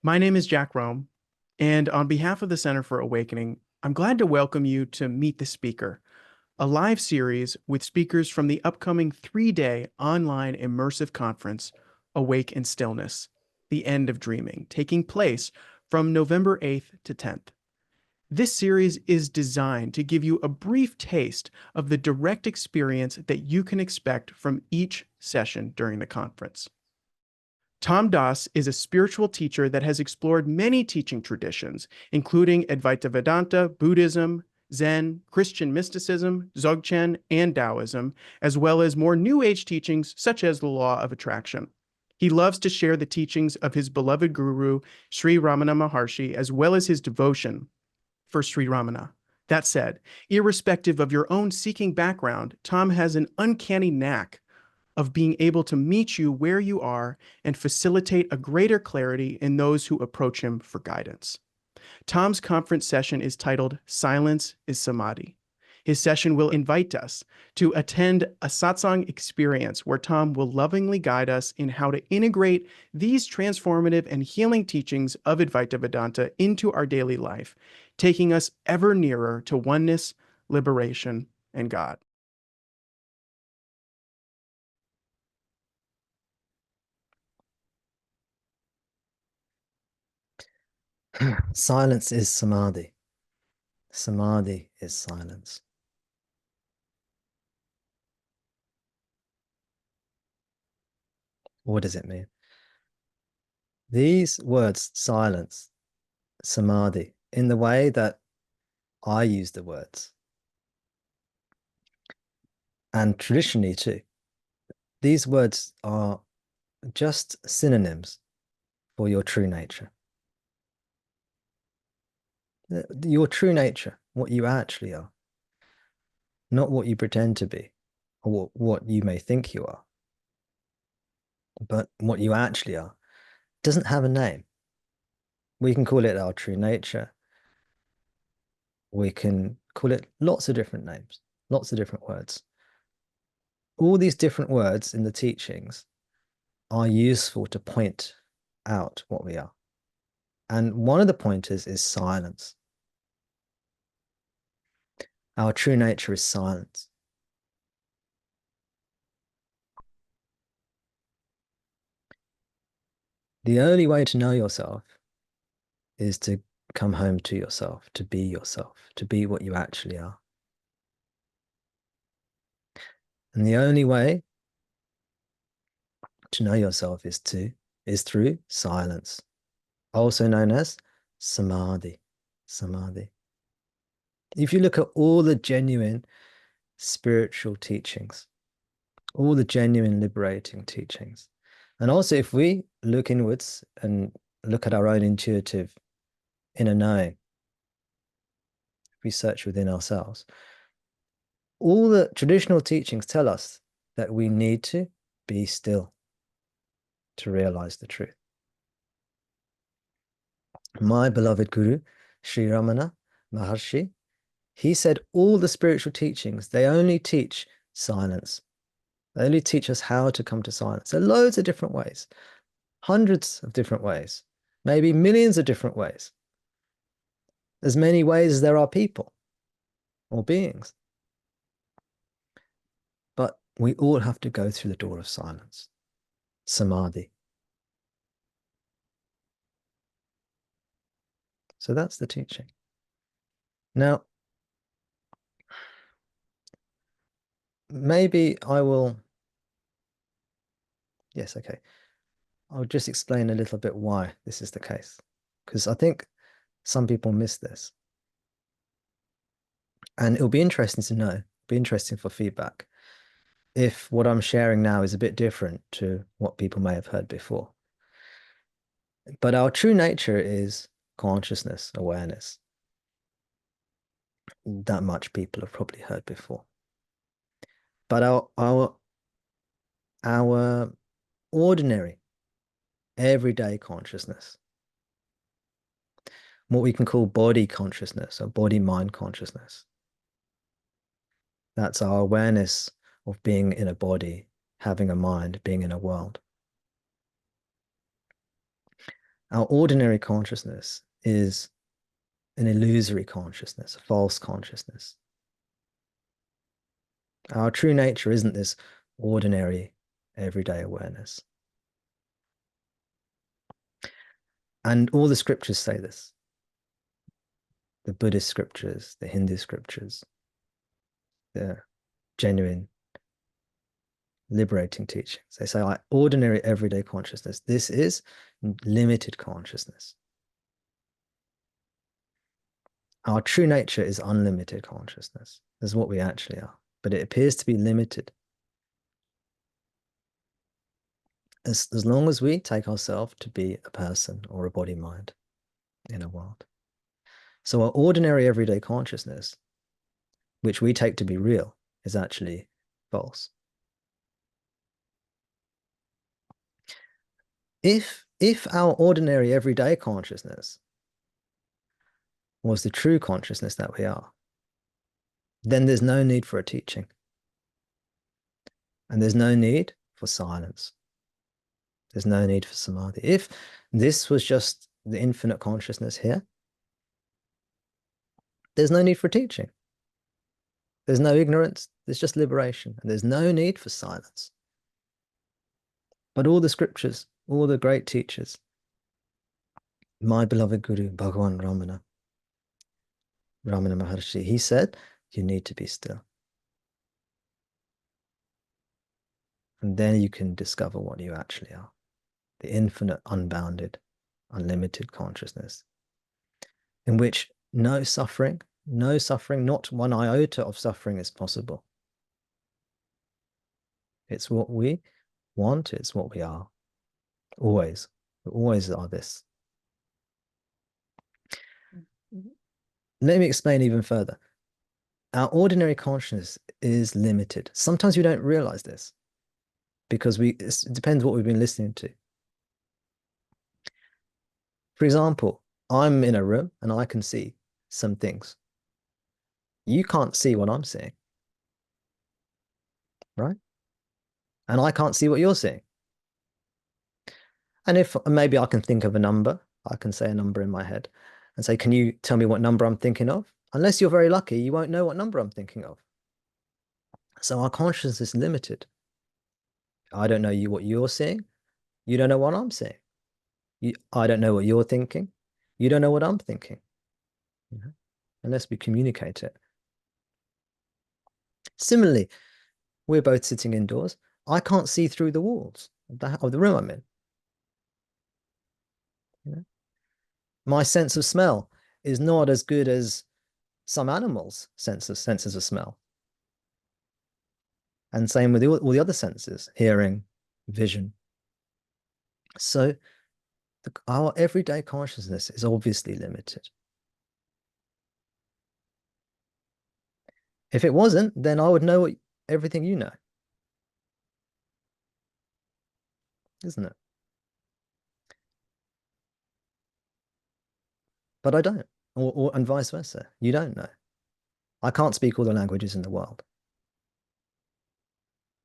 My name is Jack Rome, and on behalf of the Center for Awakening, I'm glad to welcome you to Meet the Speaker, a live series with speakers from the upcoming 3-day online immersive conference, Awake in Stillness, The End of Dreaming, taking place from November 8th to 10th. This series is designed to give you a brief taste of the direct experience that you can expect from each session during the conference. Tom Das is a spiritual teacher that has explored many teaching traditions, including Advaita Vedanta, Buddhism, Zen, Christian mysticism, Dzogchen, and Taoism, as well as more New Age teachings such as the law of attraction. He loves to share the teachings of his beloved guru, Sri Ramana Maharshi, as well as his devotion for Sri Ramana. That said, irrespective of your own seeking background, Tom has an uncanny knack of being able to meet you where you are and facilitate a greater clarity in those who approach him for guidance. Tom's conference session is titled Silence is Samadhi. His session will invite us to attend a satsang experience where Tom will lovingly guide us in how to integrate these transformative and healing teachings of Advaita Vedanta into our daily life, taking us ever nearer to oneness, liberation, and God. Silence is samadhi. Samadhi is silence. What does it mean? These words, silence, samadhi, in the way that I use the words, and traditionally too, these words are just synonyms for your true nature. Your true nature, what you actually are, not what you pretend to be, or what you may think you are, but what you actually are, doesn't have a name. We can call it our true nature. We can call it lots of different names, lots of different words. All these different words in the teachings are useful to point out what we are. And one of the pointers is silence. Our true nature is silence. The only way to know yourself is to come home to yourself, to be what you actually are. And the only way to know yourself is through silence, also known as samadhi. Samadhi. If you look at all the genuine spiritual teachings, all the genuine liberating teachings, and also if we look inwards and look at our own intuitive inner knowing, if we search within ourselves, all the traditional teachings tell us that we need to be still to realize the truth. My beloved guru, Sri Ramana Maharshi, he said all the spiritual teachings, they only teach silence. They only teach us how to come to silence. There are loads of different ways, hundreds of different ways, maybe millions of different ways. As many ways as there are people or beings. But we all have to go through the door of silence, samadhi. So that's the teaching. Now, maybe I will, yes, okay. I'll just explain a little bit why this is the case, because I think some people miss this. And it'll be interesting to know, be interesting for feedback, if what I'm sharing now is a bit different to what people may have heard before. But our true nature is consciousness, awareness. That much people have probably heard before. But our ordinary, everyday consciousness, what we can call body consciousness or body-mind consciousness, that's our awareness of being in a body, having a mind, being in a world. Our ordinary consciousness is an illusory consciousness, a false consciousness. Our true nature isn't this ordinary, everyday awareness. And all the scriptures say this. The Buddhist scriptures, the Hindu scriptures, the genuine liberating teachings. They say, like, ordinary everyday consciousness. This is limited consciousness. Our true nature is unlimited consciousness. This is what we actually are. But it appears to be limited. As long as we take ourselves to be a person or a body mind in a world. So our ordinary everyday consciousness, which we take to be real, is actually false. If our ordinary everyday consciousness was the true consciousness that we are, then there's no need for a teaching. And there's no need for silence. There's no need for samadhi. If this was just the infinite consciousness here, there's no need for teaching. There's no ignorance. There's just liberation. And there's no need for silence. But all the scriptures, all the great teachers, my beloved Guru, Bhagavan Ramana Maharshi, he said, you need to be still. And then you can discover what you actually are. The infinite, unbounded, unlimited consciousness, in which no suffering, not one iota of suffering is possible. It's what we want, it's what we are. Always. We always are this. Let me explain even further. Our ordinary consciousness is limited. Sometimes we don't realize this because it depends what we've been listening to. For example, I'm in a room and I can see some things. You can't see what I'm seeing, right? And I can't see what you're seeing. And if maybe I can think of a number, I can say a number in my head and say, can you tell me what number I'm thinking of? Unless you're very lucky, you won't know what number I'm thinking of. So our consciousness is limited. I don't know what you're seeing. You don't know what I'm seeing. I don't know what you're thinking. You don't know what I'm thinking. You know? Unless we communicate it. Similarly, we're both sitting indoors. I can't see through the walls of the room I'm in. You know? My sense of smell is not as good as some animals' senses of smell. And same with all the other senses, hearing, vision. So our everyday consciousness is obviously limited. If it wasn't, then I would know everything you know, isn't it? But I don't, and vice versa. You don't know. I can't speak all the languages in the world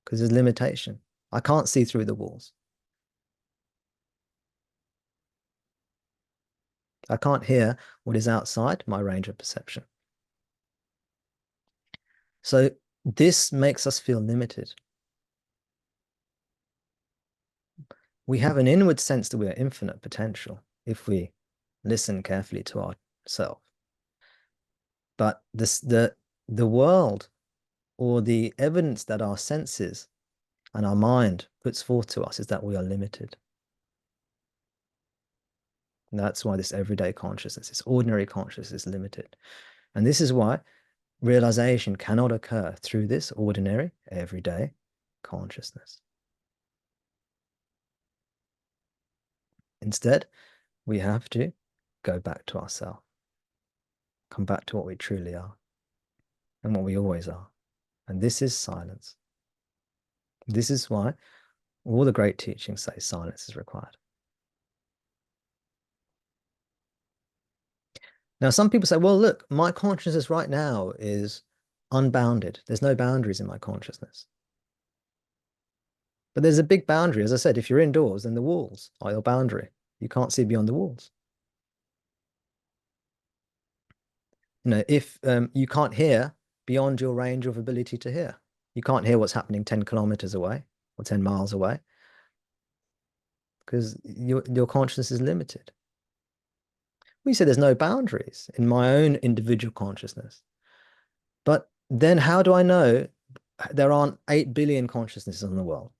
because there's limitation. I can't see through the walls. I can't hear what is outside my range of perception. So this makes us feel limited. We have an inward sense that we are infinite potential if we listen carefully to ourselves. But the world or the evidence that our senses and our mind puts forth to us is that we are limited. And that's why this everyday consciousness, this ordinary consciousness is limited. And this is why realization cannot occur through this ordinary, everyday consciousness. Instead, we have to go back to ourselves, come back to what we truly are and what we always are. And this is silence. This is why all the great teachings say silence is required. Now, some people say, well, look, my consciousness right now is unbounded. There's no boundaries in my consciousness. But there's a big boundary. As I said, if you're indoors, then the walls are your boundary. You can't see beyond the walls. If you can't hear beyond your range of ability to hear, you can't hear what's happening 10 kilometers away or 10 miles away because your consciousness is limited. We say there's no boundaries in my own individual consciousness. But then how do I know there aren't 8 billion consciousnesses in the world?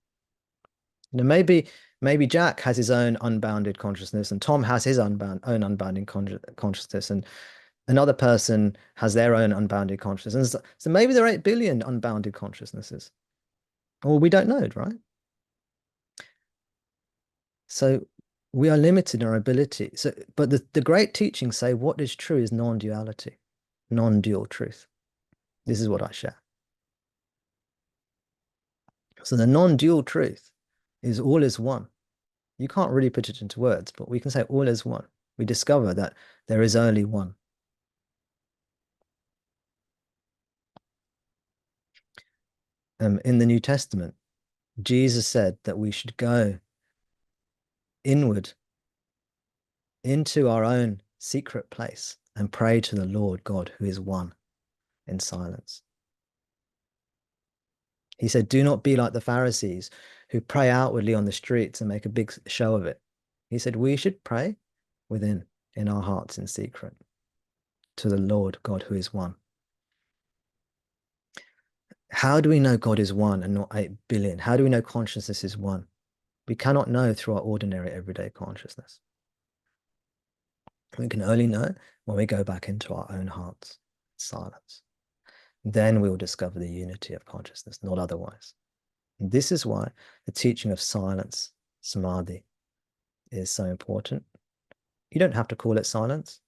Maybe Jack has his own unbounded consciousness, and Tom has his own unbounded consciousness, and another person has their own unbounded consciousness. And so maybe there are 8 billion unbounded consciousnesses. Or we don't know, right? So we are limited in our ability. But the great teachings say what is true is non-duality, non-dual truth. This is what I share. So the non-dual truth is all is one. You can't really put it into words, but we can say all is one. We discover that there is only one. In the New Testament, Jesus said that we should go inward into our own secret place and pray to the Lord God who is one in silence. He said, do not be like the Pharisees who pray outwardly on the streets and make a big show of it. He said, we should pray within, in our hearts in secret, to the Lord God who is one. How do we know God is one and not 8 billion? How do we know consciousness is one? We cannot know through our ordinary everyday consciousness. We can only know when we go back into our own hearts, silence. Then we will discover the unity of consciousness, not otherwise. And this is why the teaching of silence, samadhi, is so important. You don't have to call it silence.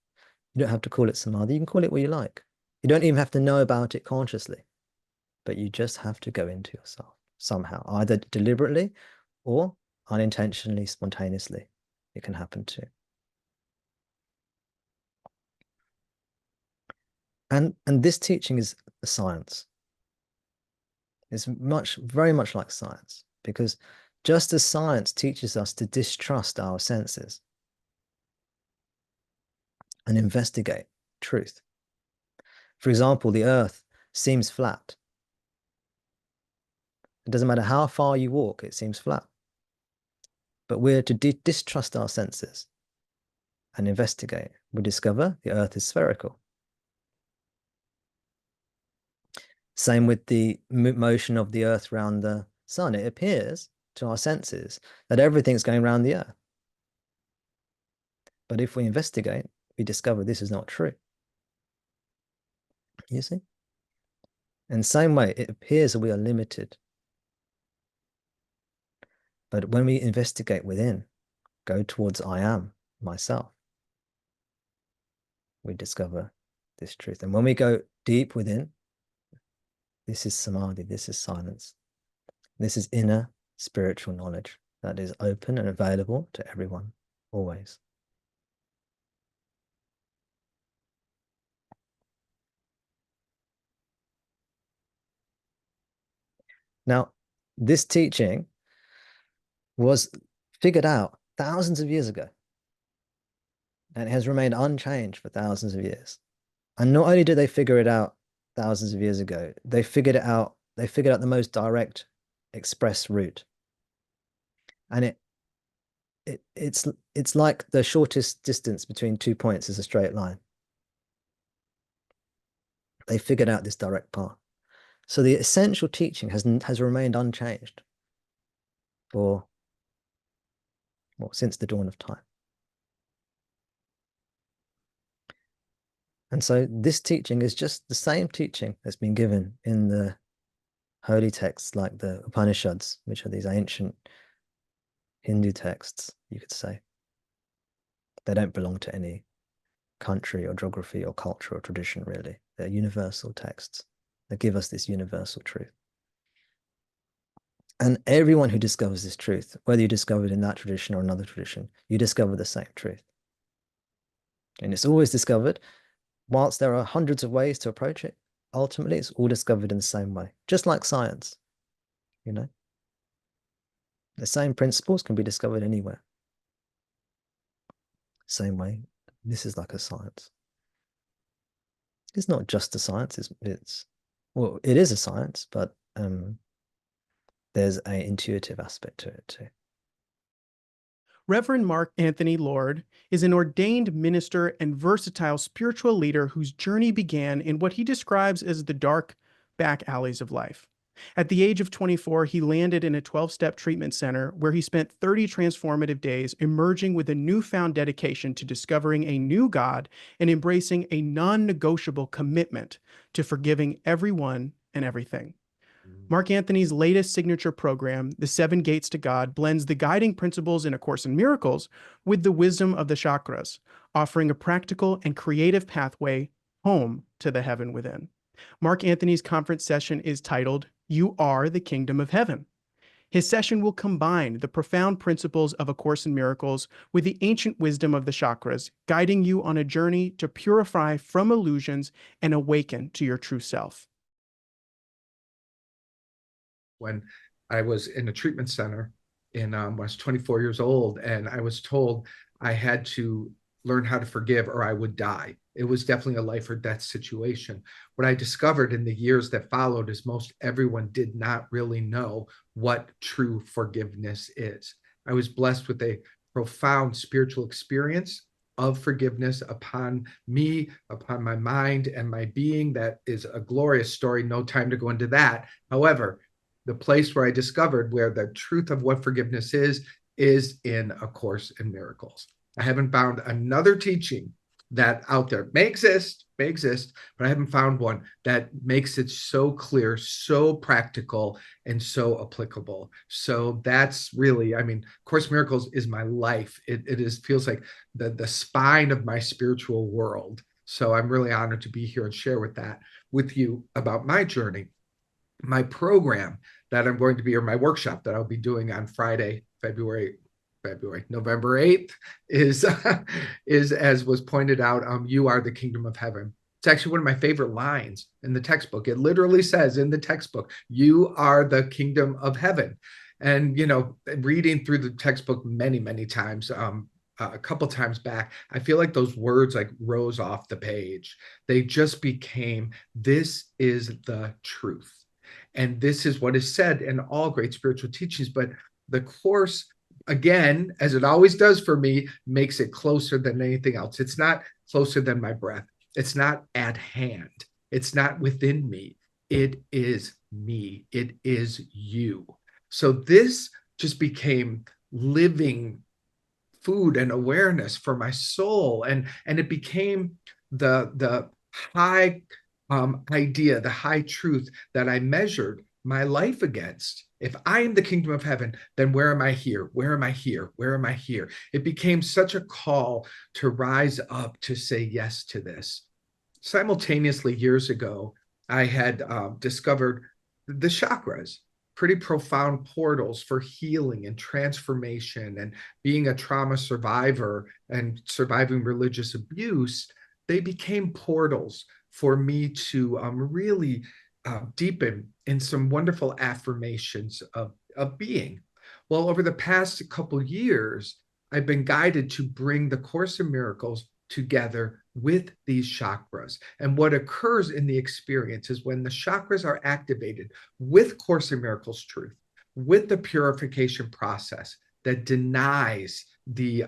You don't have to call it samadhi. You can call it what you like. You don't even have to know about it consciously, but you just have to go into yourself somehow, either deliberately or unintentionally, spontaneously. It can happen too. And this teaching is a science. It's very much like science, because just as science teaches us to distrust our senses and investigate truth. For example, the earth seems flat. It doesn't matter how far you walk, it seems flat. But we're to distrust our senses and investigate. We discover the earth is spherical. Same with the motion of the earth around the sun. It appears to our senses that everything's going around the earth. But if we investigate, we discover this is not true. You see? In the same way, it appears that we are limited. But when we investigate within, go towards I am, myself, we discover this truth. And when we go deep within, this is samadhi, this is silence. This is inner spiritual knowledge that is open and available to everyone, always. Now, this teaching was figured out thousands of years ago, and it has remained unchanged for thousands of years. And not only did they figure it out thousands of years ago, they figured out the most direct express route. And it's like the shortest distance between 2 points is a straight line. They figured out this direct path. So the essential teaching has remained unchanged for, well, since the dawn of time. And so this teaching is just the same teaching that's been given in the holy texts like the Upanishads, which are these ancient Hindu texts, you could say. They don't belong to any country or geography or culture or tradition, really. They're universal texts that give us this universal truth. And everyone who discovers this truth, whether you discover it in that tradition or another tradition, you discover the same truth. And it's always discovered, whilst there are hundreds of ways to approach it, ultimately it's all discovered in the same way, just like science, you know? The same principles can be discovered anywhere. same way. This is like a science. It's not just a science. It's well, it is a science, but there's an intuitive aspect to it too. Reverend Mark Anthony Lord is an ordained minister and versatile spiritual leader whose journey began in what he describes as the dark back alleys of life. At the age of 24, he landed in a 12-step treatment center where he spent 30 transformative days emerging with a newfound dedication to discovering a new God and embracing a non-negotiable commitment to forgiving everyone and everything. Mark Anthony's latest signature program, The Seven Gates to God, blends the guiding principles in A Course in Miracles with the wisdom of the chakras, offering a practical and creative pathway home to the heaven within. Mark Anthony's conference session is titled, You Are the Kingdom of Heaven. His session will combine the profound principles of A Course in Miracles with the ancient wisdom of the chakras, guiding you on a journey to purify from illusions and awaken to your true self. When I was in a treatment center when I was 24 years old, and I was told I had to learn how to forgive or I would die. It was definitely a life or death situation. What I discovered in the years that followed is most everyone did not really know what true forgiveness is. I was blessed with a profound spiritual experience of forgiveness upon me, upon my mind and my being. That is a glorious story. No time to go into that. However, the place where I discovered where the truth of what forgiveness is in A Course in Miracles. I haven't found another teaching that out there may exist, but I haven't found one that makes it so clear, so practical, and so applicable. So that's really, I mean, Course in Miracles is my life. It is feels like the spine of my spiritual world. So I'm really honored to be here and share with you about my journey. My program that I'm going to be, or my workshop that I'll be doing on Friday, November 8th is, is as was pointed out, You Are the Kingdom of Heaven. It's actually one of my favorite lines in the textbook. It literally says in the textbook, you are the kingdom of heaven. And, you know, reading through the textbook many, many times, a couple times back, I feel like those words like rose off the page. They just became, this is the truth. And this is what is said in all great spiritual teachings. But the Course, again, as it always does for me, makes it closer than anything else. It's not closer than my breath. It's not at hand. It's not within me. It is me. It is you. So this just became living food and awareness for my soul. And it became the high idea, the high truth that I measured my life against. If I am the kingdom of heaven, then where am I here? Where am I here? Where am I here? It became such a call to rise up to say yes to this. Simultaneously, years ago, I had discovered the chakras, pretty profound portals for healing and transformation. And being a trauma survivor and surviving religious abuse, they became portals for me to really deepen in some wonderful affirmations of being. Well, over the past couple of years, I've been guided to bring the Course in Miracles together with these chakras. And what occurs in the experience is when the chakras are activated with Course in Miracles truth, with the purification process that denies the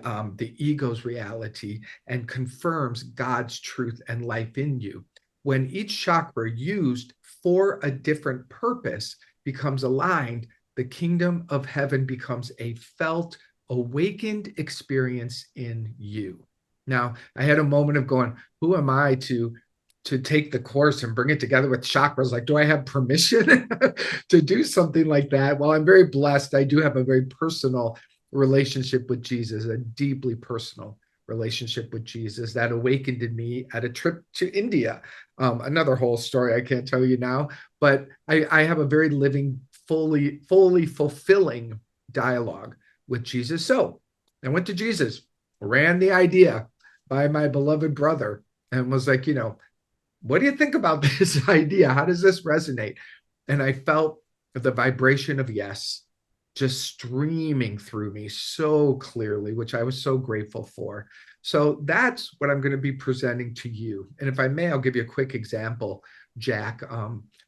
ego's reality and confirms God's truth and life in you. When each chakra used for a different purpose becomes aligned, the kingdom of heaven becomes a felt, awakened experience in you. Now, I had a moment of going, who am I to take the course and bring it together with chakras? Like, do I have permission to do something like that? Well, I'm very blessed. I do have a very personal relationship with Jesus, a deeply personal relationship with Jesus that awakened in me at a trip to India. Another whole story I can't tell you now, but I have a very living, fully fulfilling dialogue with Jesus. So I went to Jesus, ran the idea by my beloved brother, and was like, what do you think about this idea? How does this resonate? And I felt the vibration of yes. just streaming through me so clearly, which I was so grateful for. So that's what I'm going to be presenting to you. And if I may, I'll give you a quick example, Jack,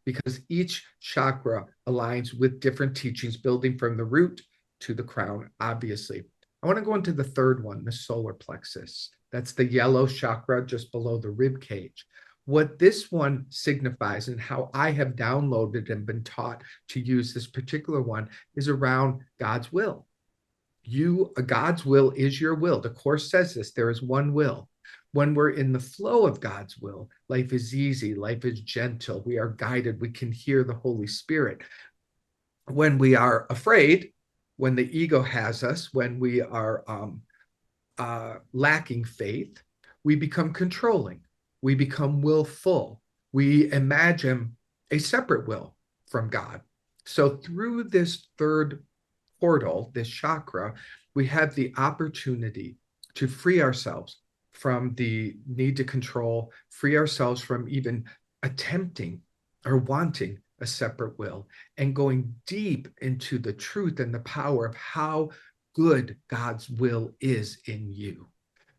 because each chakra aligns with different teachings, building from the root to the crown, obviously. I want to go into the third one, the solar plexus. That's the yellow chakra just below the rib cage. What this one signifies and how I have downloaded and been taught to use this particular one is around God's will. God's will is your will. The Course says this, there is one will. When we're in the flow of God's will, life is easy, life is gentle, we are guided, we can hear the Holy Spirit. When we are afraid, when the ego has us, when we are lacking faith, we become controlling, we become willful, we imagine a separate will from God. So through this third portal, this chakra, we have the opportunity to free ourselves from the need to control, free ourselves from even attempting or wanting a separate will, and going deep into the truth and the power of how good God's will is in you.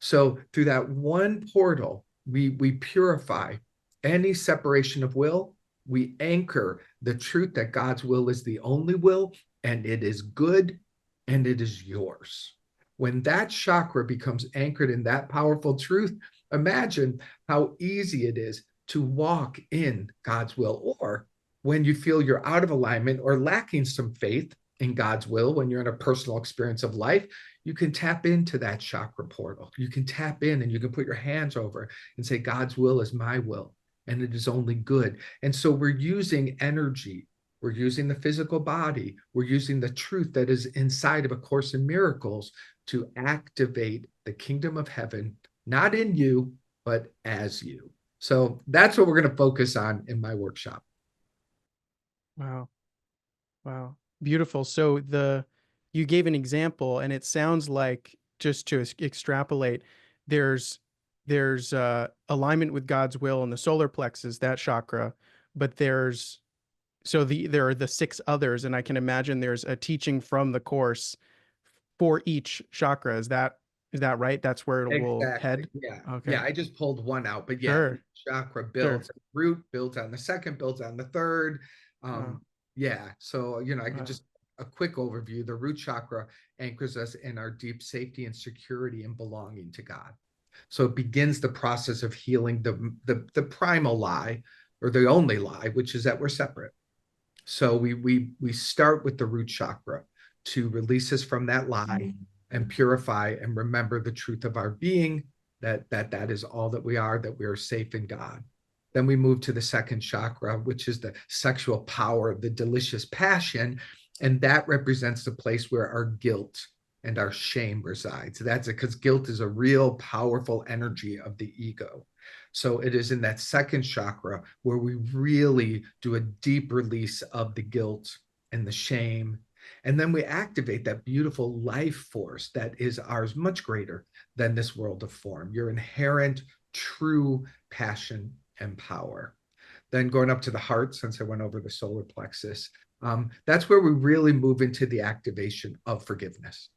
So through that one portal, we purify any separation of will. We anchor the truth that God's will is the only will, and it is good, and it is yours. When that chakra becomes anchored in that powerful truth, imagine how easy it is to walk in God's will. Or when you feel you're out of alignment or lacking some faith in God's will, when you're in a personal experience of life, you can tap into that chakra portal. You can tap in and you can put your hands over and say, God's will is my will, and it is only good. And so we're using energy. We're using the physical body. We're using the truth that is inside of A Course in Miracles to activate the kingdom of heaven, not in you, but as you. So that's what we're going to focus on in my workshop. Wow. Wow. Beautiful. So you gave an example, and it sounds like, just to extrapolate, there's alignment with God's will in the solar plexus, that chakra, but there are the six others, and I can imagine there's a teaching from the Course for each chakra. Is that right? That's where it will Exactly. head? Yeah. Okay. Yeah. I just pulled one out, but yeah, Sure. chakra Sure. builds root, builds on the second, builds on the third. Wow. Yeah. So, I could Wow. just a quick overview. The root chakra anchors us in our deep safety and security and belonging to God. So it begins the process of healing the primal lie, or the only lie, which is that we're separate. So we start with the root chakra to release us from that lie and purify and remember the truth of our being, that is all that we are, that we are safe in God. Then we move to the second chakra, which is the sexual power, the delicious passion, and that represents the place where our guilt and our shame resides. That's it, because guilt is a real powerful energy of the ego. So it is in that second chakra where we really do a deep release of the guilt and the shame. And then we activate that beautiful life force that is ours, much greater than this world of form, your inherent true passion and power. Then going up to the heart, since I went over the solar plexus, that's where we really move into the activation of forgiveness.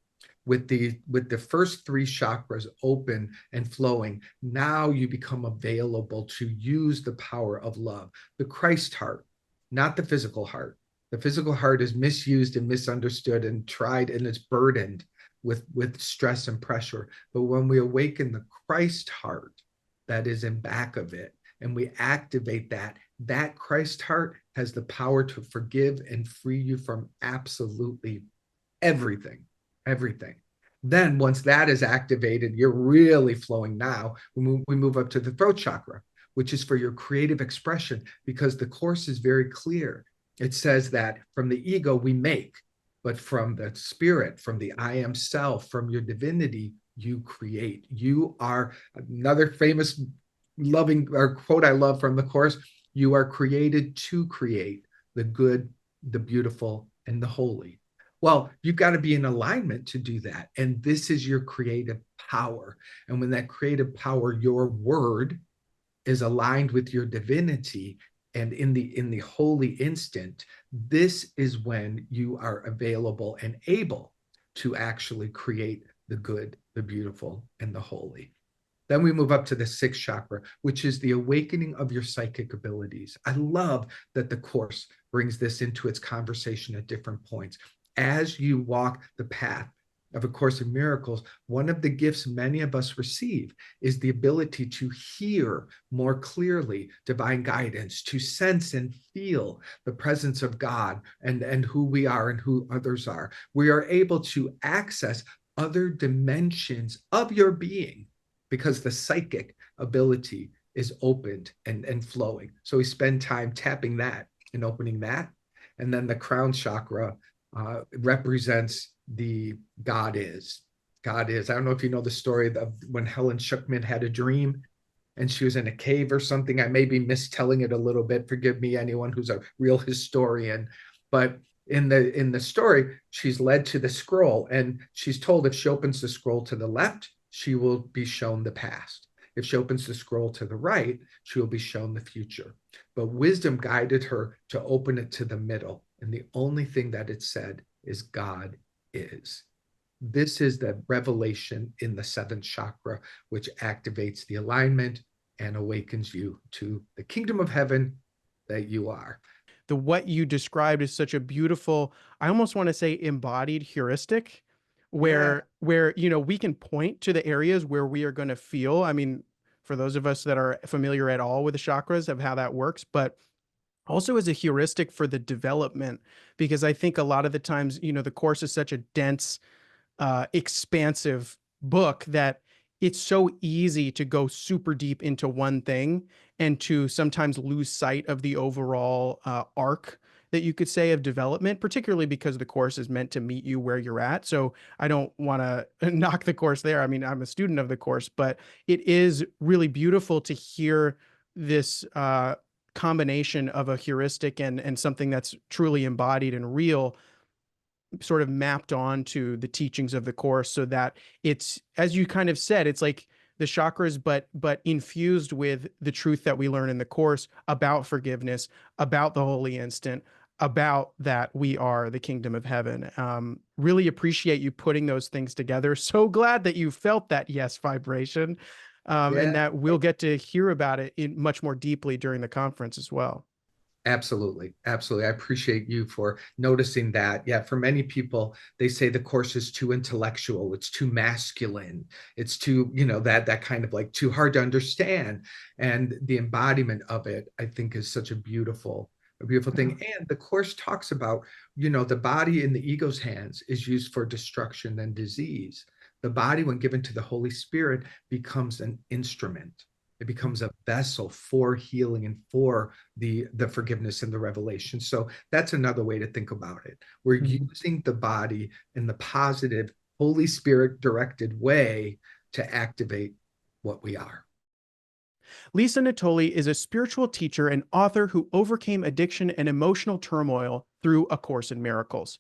With the first three chakras open and flowing, now you become available to use the power of love, the Christ heart, not the physical heart. The physical heart is misused and misunderstood and tried, and it's burdened with stress and pressure. But when we awaken the Christ heart that is in back of it, and we activate that Christ heart has the power to forgive and free you from absolutely everything. Everything. Then once that is activated, you're really flowing. Now we move up to the throat chakra, which is for your creative expression, because the Course is very clear. It says that from the ego we make, but from the spirit, from the I am self, from your divinity, you create. You are, another famous loving or quote I love from the Course, you are created to create the good, the beautiful, and the holy. Well, you've got to be in alignment to do that. And this is your creative power. And when that creative power, your word, is aligned with your divinity, And in the holy instant, this is when you are available and able to actually create the good, the beautiful, and the holy. Then we move up to the sixth chakra, which is the awakening of your psychic abilities. I love that the Course brings this into its conversation at different points. As you walk the path of A Course in Miracles, one of the gifts many of us receive is the ability to hear more clearly divine guidance, to sense and feel the presence of God and who we are and who others are. We are able to access other dimensions of your being because the psychic ability is opened and flowing. So we spend time tapping that and opening that. And then the crown chakra represents the God is. God is. I don't know if you know the story of when Helen Schuckman had a dream and she was in a cave or something. I may be mistelling it a little bit. Forgive me, anyone who's a real historian. But in the story, she's led to the scroll, and she's told if she opens the scroll to the left, she will be shown the past. If she opens the scroll to the right, she will be shown the future. But wisdom guided her to open it to the middle. And the only thing that it said is God is. This is the revelation in the seventh chakra, which activates the alignment and awakens you to the kingdom of heaven that you are. What you described is such a beautiful, I almost want to say embodied heuristic Yeah. where we can point to the areas where we are going to feel. I mean, for those of us that are familiar at all with the chakras of how that works, but also as a heuristic for the development, because I think a lot of the times, the Course is such a dense, expansive book that it's so easy to go super deep into one thing and to sometimes lose sight of the overall arc that you could say of development, particularly because the Course is meant to meet you where you're at. So I don't want to knock the Course there. I mean, I'm a student of the Course, but it is really beautiful to hear this combination of a heuristic and something that's truly embodied and real sort of mapped onto the teachings of the Course, so that it's, as you kind of said, it's like the chakras but infused with the truth that we learn in the Course about forgiveness, about the holy instant, about that we are the kingdom of heaven. Really appreciate you putting those things together. So glad that you felt that yes vibration, Yeah. and that we'll get to hear about it in much more deeply during the conference as well. Absolutely. Absolutely. I appreciate you for noticing that. Yeah, for many people, they say the Course is too intellectual, it's too masculine, it's too, that kind of like too hard to understand. And the embodiment of it, I think, is such a beautiful thing. And the Course talks about, the body in the ego's hands is used for destruction and disease. The body, when given to the Holy Spirit, becomes an instrument. It becomes a vessel for healing and for the forgiveness and the revelation. So that's another way to think about it. We're Mhm. using the body in the positive, Holy Spirit directed way to activate what we are. Lisa Natoli is a spiritual teacher and author who overcame addiction and emotional turmoil through A Course in Miracles.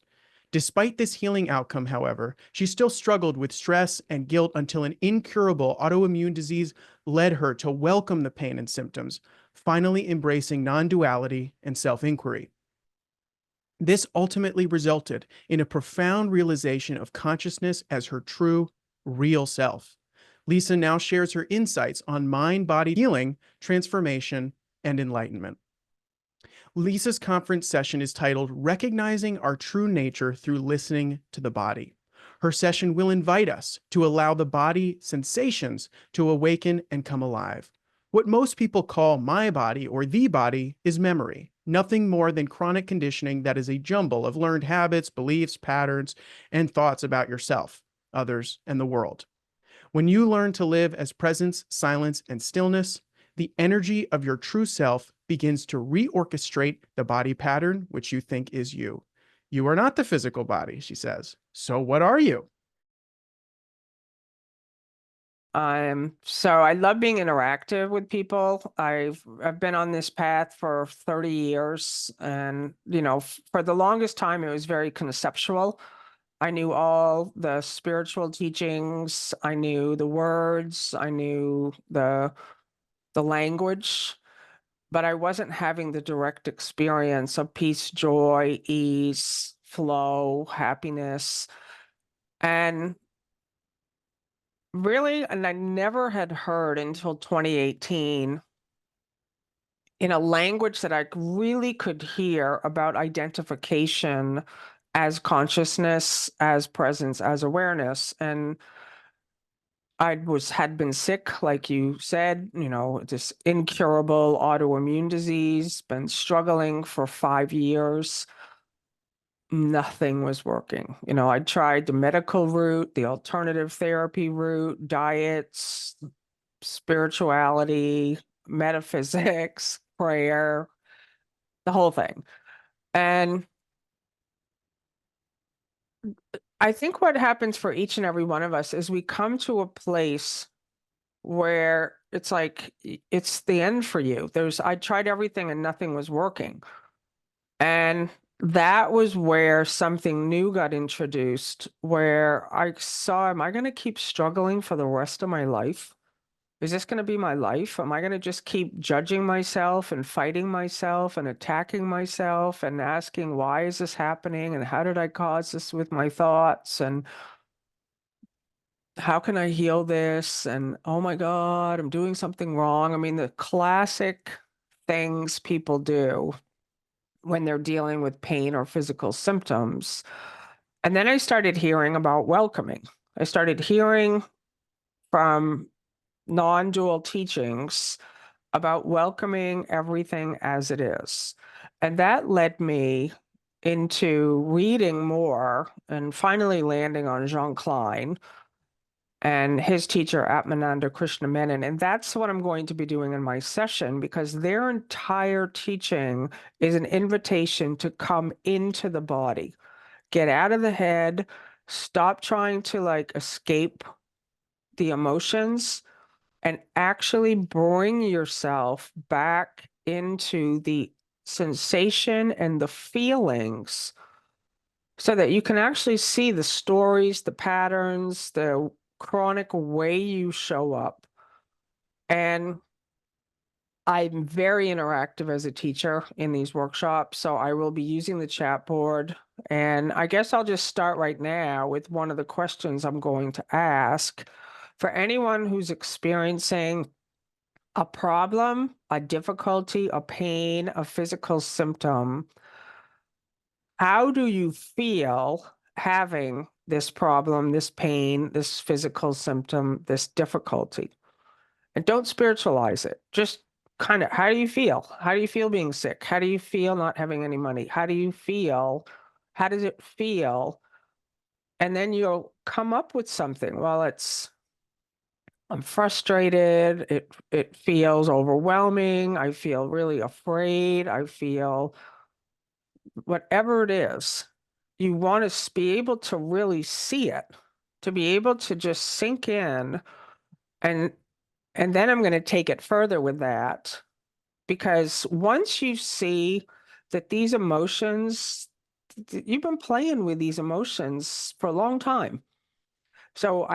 Despite this healing outcome, however, she still struggled with stress and guilt until an incurable autoimmune disease led her to welcome the pain and symptoms, finally embracing non-duality and self-inquiry. This ultimately resulted in a profound realization of consciousness as her true, real self. Lisa now shares her insights on mind-body healing, transformation, and enlightenment. Lisa's conference session is titled Recognizing Our True Nature Through Listening to the Body. Her session will invite us to allow the body sensations to awaken and come alive. What most people call my body or the body is memory, nothing more than chronic conditioning that is a jumble of learned habits, beliefs, patterns, and thoughts about yourself, others, and the world. When you learn to live as presence, silence, and stillness, the energy of your true self begins to reorchestrate the body pattern which you think is you. You are not the physical body, she says. So what are you? So I love being interactive with people. I've been on this path for 30 years, and for the longest time it was very conceptual. I knew all the spiritual teachings, I knew the words, I knew the language. but I wasn't having the direct experience of peace, joy, ease, flow, happiness. And really, and I never had heard until 2018 in a language that I really could hear about identification as consciousness, as presence, as awareness. And had been sick, like you said, this incurable autoimmune disease, been struggling for 5 years. Nothing was working. I tried the medical route, the alternative therapy route, diets, spirituality, metaphysics, prayer, the whole thing. And I think what happens for each and every one of us is we come to a place where it's like it's the end for you. I tried everything and nothing was working. And that was where something new got introduced, where I saw, am I going to keep struggling for the rest of my life? Is this going to be my life? Am I going to just keep judging myself and fighting myself and attacking myself and asking, why is this happening? And how did I cause this with my thoughts? And how can I heal this? And oh my God, I'm doing something wrong. I mean, the classic things people do when they're dealing with pain or physical symptoms. And then I started hearing about welcoming. I started hearing from non-dual teachings about welcoming everything as it is. And that led me into reading more and finally landing on Jean Klein and his teacher, Atmananda Krishna-Menon. And that's what I'm going to be doing in my session, because their entire teaching is an invitation to come into the body, get out of the head, stop trying to escape the emotions, and actually bring yourself back into the sensation and the feelings so that you can actually see the stories, the patterns, the chronic way you show up. And I'm very interactive as a teacher in these workshops, so I will be using the chat board. And I guess I'll just start right now with one of the questions I'm going to ask. For anyone who's experiencing a problem, a difficulty, a pain, a physical symptom, how do you feel having this problem, this pain, this physical symptom, this difficulty? And don't spiritualize it. Just kind of, how do you feel? How do you feel being sick? How do you feel not having any money? How do you feel? How does it feel? And then you'll come up with something. Well, I'm frustrated. It feels overwhelming. I feel really afraid. I feel whatever it is. You want to be able to really see it, to be able to just sink in. And then I'm going to take it further with that, because once you see that these emotions, you've been playing with these emotions for a long time. So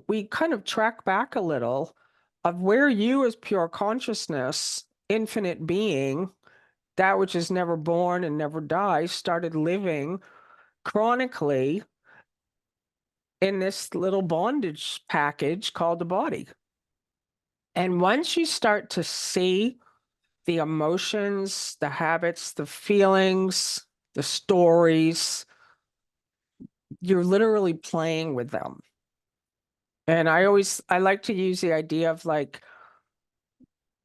we kind of track back a little of where you as pure consciousness, infinite being, that which is never born and never dies, started living chronically in this little bondage package called the body. And once you start to see the emotions, the habits, the feelings, the stories, you're literally playing with them. And I like to use the idea of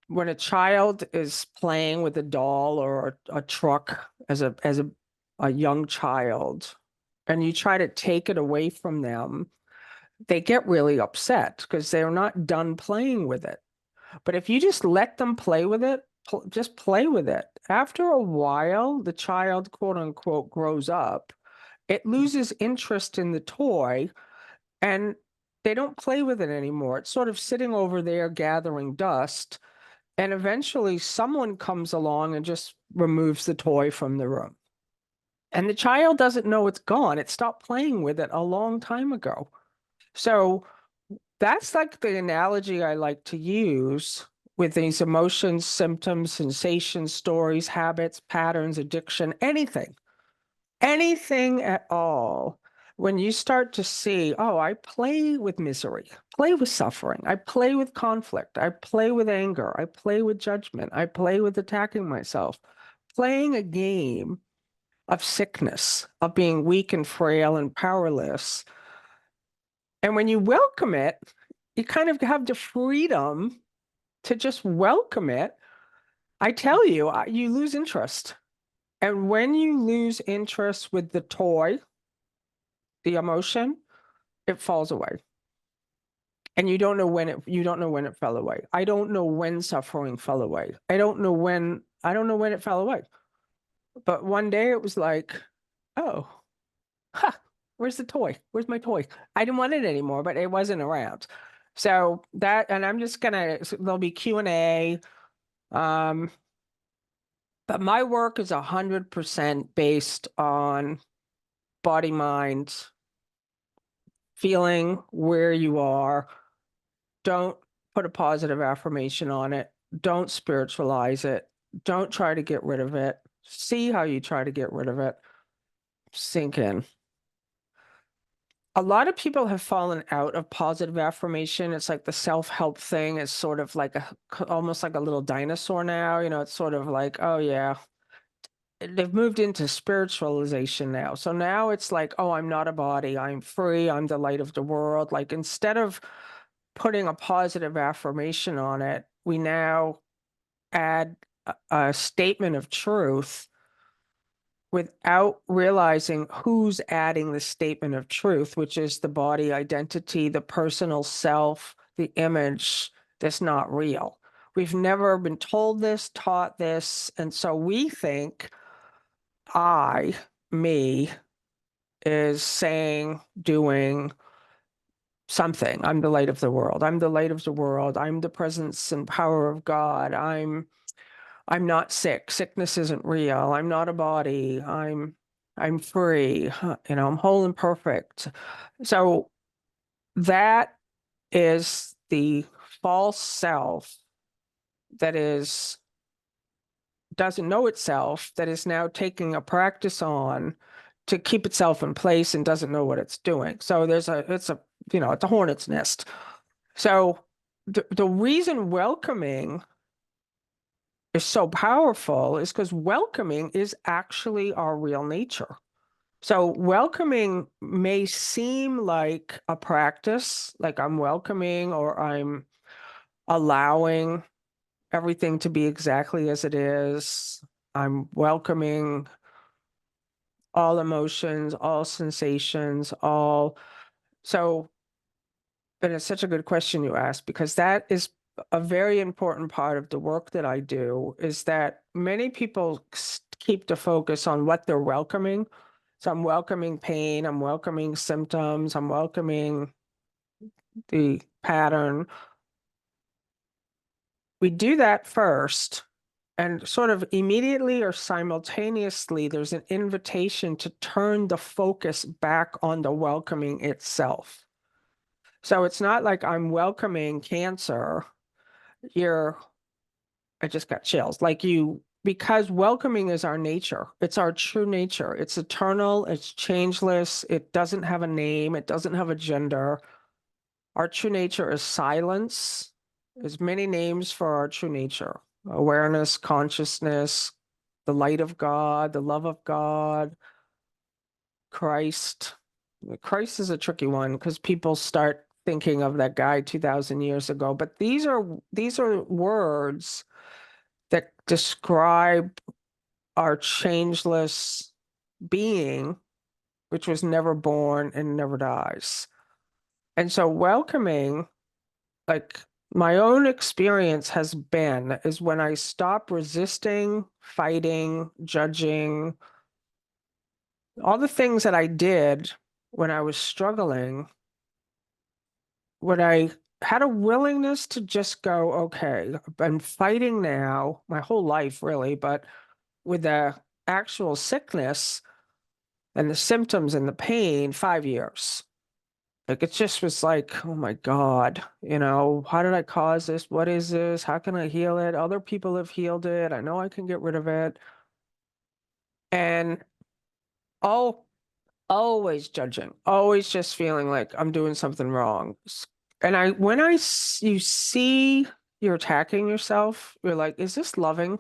when a child is playing with a doll or a truck as a young child, and you try to take it away from them, they get really upset because they're not done playing with it. But if you just let them play with it, just play with it. After a while, the child, quote unquote, grows up, it loses interest in the toy, and they don't play with it anymore. It's sort of sitting over there gathering dust. And eventually someone comes along and just removes the toy from the room. And the child doesn't know it's gone. It stopped playing with it a long time ago. So that's like the analogy I like to use with these emotions, symptoms, sensations, stories, habits, patterns, addiction, anything at all. When you start to see, oh, I play with misery, play with suffering, I play with conflict, I play with anger, I play with judgment, I play with attacking myself, playing a game of sickness, of being weak and frail and powerless. And when you welcome it, you kind of have the freedom to just welcome it. I tell you, you lose interest. And when you lose interest with the toy, the emotion, it falls away. And you don't know when it fell away. I don't know when suffering fell away. I don't know when it fell away. But one day it was like, oh, where's the toy? Where's my toy? I didn't want it anymore, but it wasn't around. So that, and I'm just there'll be Q&A. But my work is 100% based on body, mind, feeling where you are. Don't put a positive affirmation on it. Don't spiritualize it. Don't try to get rid of it. See how you try to get rid of it. Sink in. A lot of people have fallen out of positive affirmation. It's like the self-help thing is sort of like almost like a little dinosaur now. It's sort of like, oh yeah, they've moved into spiritualization now. So now it's like, oh, I'm not a body. I'm free. I'm the light of the world. Like instead of putting a positive affirmation on it, we now add a statement of truth without realizing who's adding the statement of truth, which is the body identity, the personal self, the image that's not real. We've never been told this, taught this, and so we think me is saying, doing something. I'm the light of the world. I'm the light of the world. I'm the presence and power of God. I'm not sick. Sickness isn't real. I'm not a body. I'm free. I'm whole and perfect. So that is the false self that doesn't know itself, that is now taking a practice on to keep itself in place and doesn't know what it's doing. So it's a hornet's nest. So the reason welcoming is so powerful is because welcoming is actually our real nature. So welcoming may seem like a practice, like I'm welcoming or I'm allowing everything to be exactly as it is. I'm welcoming all emotions, all sensations, so, but it's such a good question you asked, because that is a very important part of the work that I do, is that many people keep the focus on what they're welcoming. So I'm welcoming pain, I'm welcoming symptoms, I'm welcoming the pattern. We do that first, and sort of immediately or simultaneously, there's an invitation to turn the focus back on the welcoming itself. So it's not like I'm welcoming cancer. I just got chills. Because welcoming is our nature. It's our true nature. It's eternal. It's changeless. It doesn't have a name. It doesn't have a gender. Our true nature is silence. There's many names for our true nature: awareness, consciousness, the light of God, the love of God, Christ. Christ is a tricky one because people start thinking of that guy 2,000 years ago. But these are words that describe our changeless being, which was never born and never dies. And so welcoming, like my own experience is when I stop resisting, fighting, judging, all the things that I did when I was struggling, when I had a willingness to just go, okay, I've been fighting now my whole life, really, but with the actual sickness and the symptoms and the pain, 5 years. Like it just was like, oh my God, how did I cause this? What is this? How can I heal it? Other people have healed it. I know I can get rid of it. And all always judging, always just feeling like I'm doing something wrong. And you see you're attacking yourself, you're like, is this loving?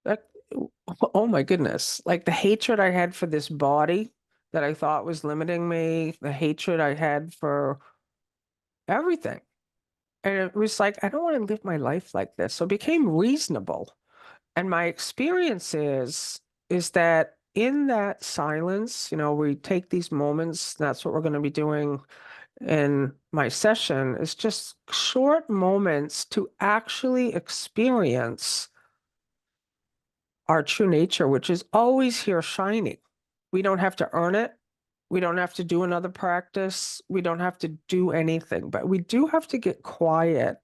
Like, oh my goodness. Like the hatred I had for this body that I thought was limiting me, the hatred I had for everything. And it was like, I don't want to live my life like this. So it became reasonable. And my experience is that in that silence, we take these moments, that's what we're going to be doing in my session, is just short moments to actually experience our true nature, which is always here shining. We don't have to earn it. We don't have to do another practice. We don't have to do anything, but we do have to get quiet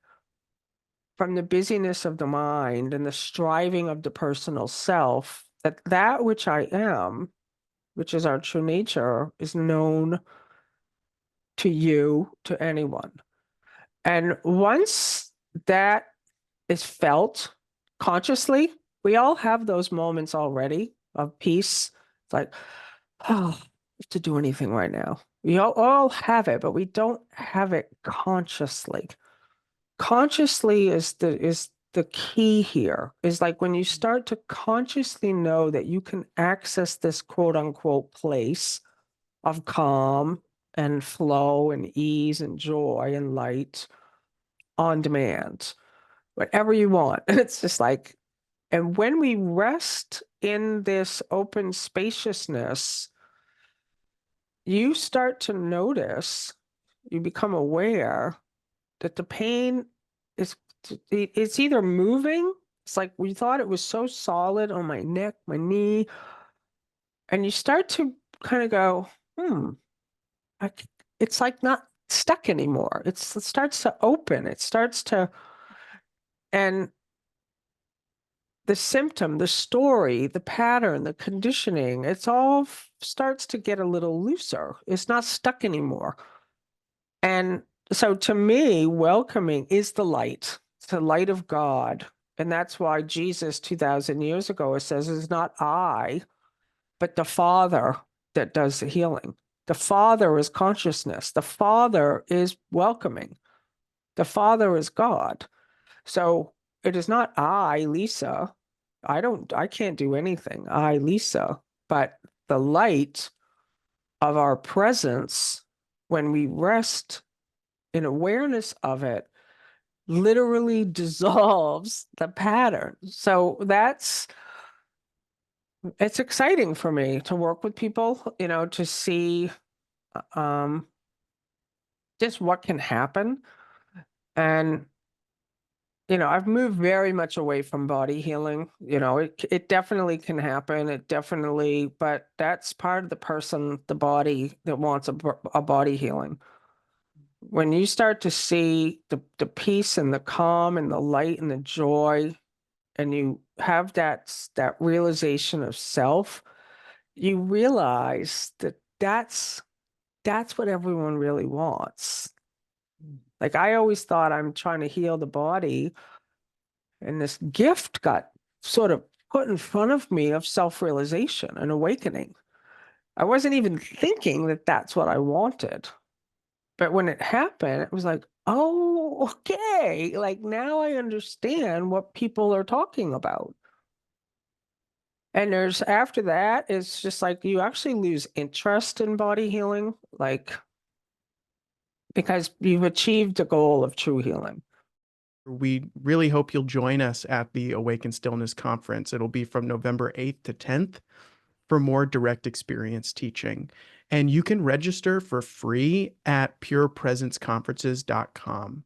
from the busyness of the mind and the striving of the personal self, that which I am, which is our true nature, is known to you, to anyone. And once that is felt consciously, we all have those moments already of peace. It's like, oh, I don't have to do anything right now. We all have it, but we don't have it consciously. Consciously is the key here. Is like when you start to consciously know that you can access this quote unquote place of calm and flow and ease and joy and light on demand, whatever you want. It's just like, and when we rest in this open spaciousness, you start to notice, you become aware that the pain is it's either moving. It's like we thought it was so solid on my neck, my knee, and you start to kind of go, I, it's like not stuck anymore. It starts to open. It starts to, and the symptom, the story, the pattern, the conditioning, it's all starts to get a little looser. It's not stuck anymore. And so to me, welcoming is the light. It's the light of God. And that's why Jesus 2000 years ago, it says, it's not I, but the Father that does the healing. The Father is consciousness. The Father is welcoming. The Father is God. So it is not I, Lisa. I can't do anything. I, Lisa. But the light of our presence, when we rest in awareness of it, literally dissolves the pattern. So it's exciting for me to work with people, to see um, just what can happen. And, I've moved very much away from body healing. It definitely can happen. But that's part of the body that wants a body healing. When you start to see the peace and the calm and the light and the joy, and you have that realization of self, you realize that that's what everyone really wants. Like I always thought I'm trying to heal the body, and this gift got sort of put in front of me of self-realization and awakening. I wasn't even thinking that that's what I wanted. But when it happened, it was like, oh, okay. Like now I understand what people are talking about. And after that, it's just like you actually lose interest in body healing, like because you've achieved the goal of true healing. We really hope you'll join us at the Awaken Stillness conference. It'll be from November 8th to 10th for more direct experience teaching. And you can register for free at purepresenceconferences.com.